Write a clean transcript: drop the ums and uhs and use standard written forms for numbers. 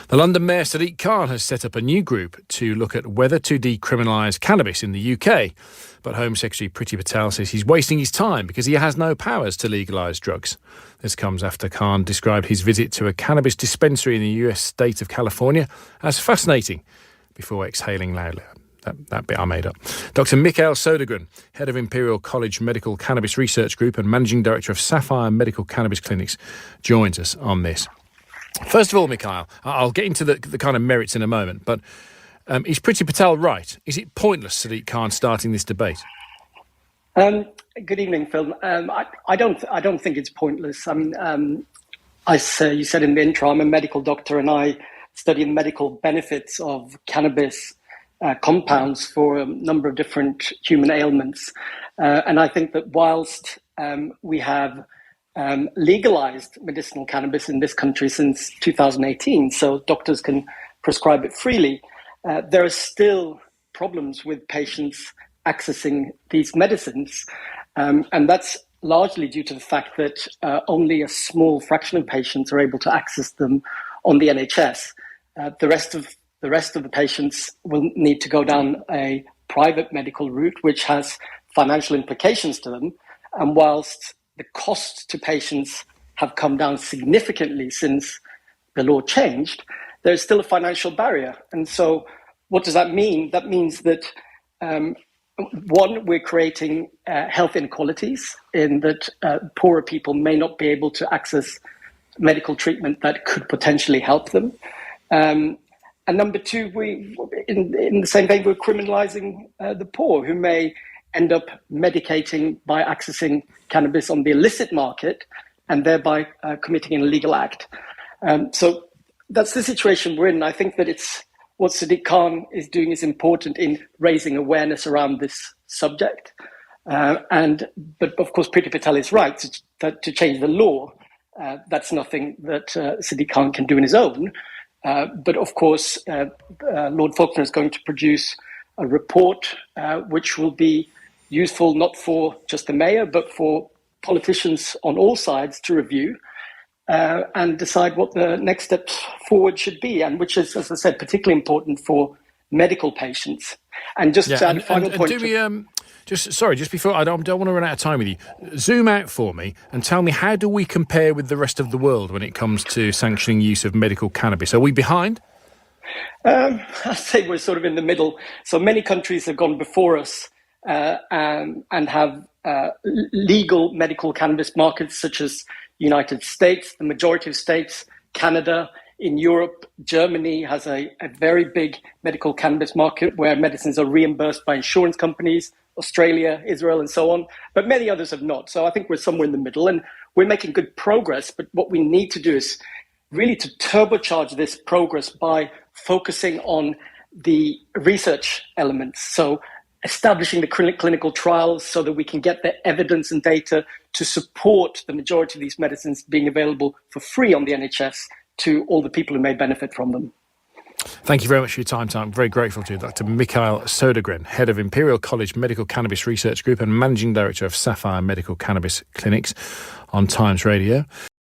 The London Mayor Sadiq Khan has set up a new group to look at whether to decriminalise cannabis in the UK. But Home Secretary Priti Patel says he's wasting his time because he has no powers to legalise drugs. This comes after Khan described his visit to a cannabis dispensary in the US state of California as fascinating before exhaling loudly. That bit I made up. Dr. Mikael Sodergren, Head of Imperial College Medical Cannabis Research Group and Managing Director of Sapphire Medical Cannabis Clinics, joins us on this. First of all, Mikael, I'll get into the kind of merits in a moment, but is Priti Patel right? Is it pointless, Sadiq Khan, starting this debate? Good evening, Phil. I don't think it's pointless. I mean, you said in the intro, I'm a medical doctor and I study the medical benefits of cannabis compounds for a number of different human ailments. And I think that whilst we have legalized medicinal cannabis in this country since 2018, so doctors can prescribe it freely, there are still problems with patients accessing these medicines. And that's largely due to the fact that only a small fraction of patients are able to access them on the NHS. The rest of the patients will need to go down a private medical route, which has financial implications to them. And whilst the costs to patients have come down significantly since the law changed, there's still a financial barrier. And so what does that mean? That means that, one, we're creating health inequalities in that poorer people may not be able to access medical treatment that could potentially help them. And number two, in the same vein, we're criminalizing the poor who may end up medicating by accessing cannabis on the illicit market and thereby committing an illegal act. So that's the situation we're in. I think that what Sadiq Khan is doing is important in raising awareness around this subject. But of course, Priti Patel is right to change the law. That's nothing that Sadiq Khan can do on his own. But of course, Lord Faulkner is going to produce a report which will be useful not for just the mayor, but for politicians on all sides to review and decide what the next steps forward should be, and which is, as I said, particularly important for medical patients. And just to add a final point. Just before, I don't want to run out of time with you. Zoom out for me and tell me, how do we compare with the rest of the world when it comes to sanctioning use of medical cannabis? Are we behind? I'd say we're sort of in the middle. So many countries have gone before us and have legal medical cannabis markets, such as United States, the majority of states, Canada. In Europe, Germany has a very big medical cannabis market where medicines are reimbursed by insurance companies, Australia, Israel, and so on. But many others have not. So I think we're somewhere in the middle and we're making good progress. But what we need to do is really to turbocharge this progress by focusing on the research elements. So establishing the clinical trials so that we can get the evidence and data to support the majority of these medicines being available for free on the NHS to all the people who may benefit from them. Thank you very much for your time. I'm very grateful to you, Dr. Mikael Sodergren, Head of Imperial College Medical Cannabis Research Group and Managing Director of Sapphire Medical Cannabis Clinics on Times Radio.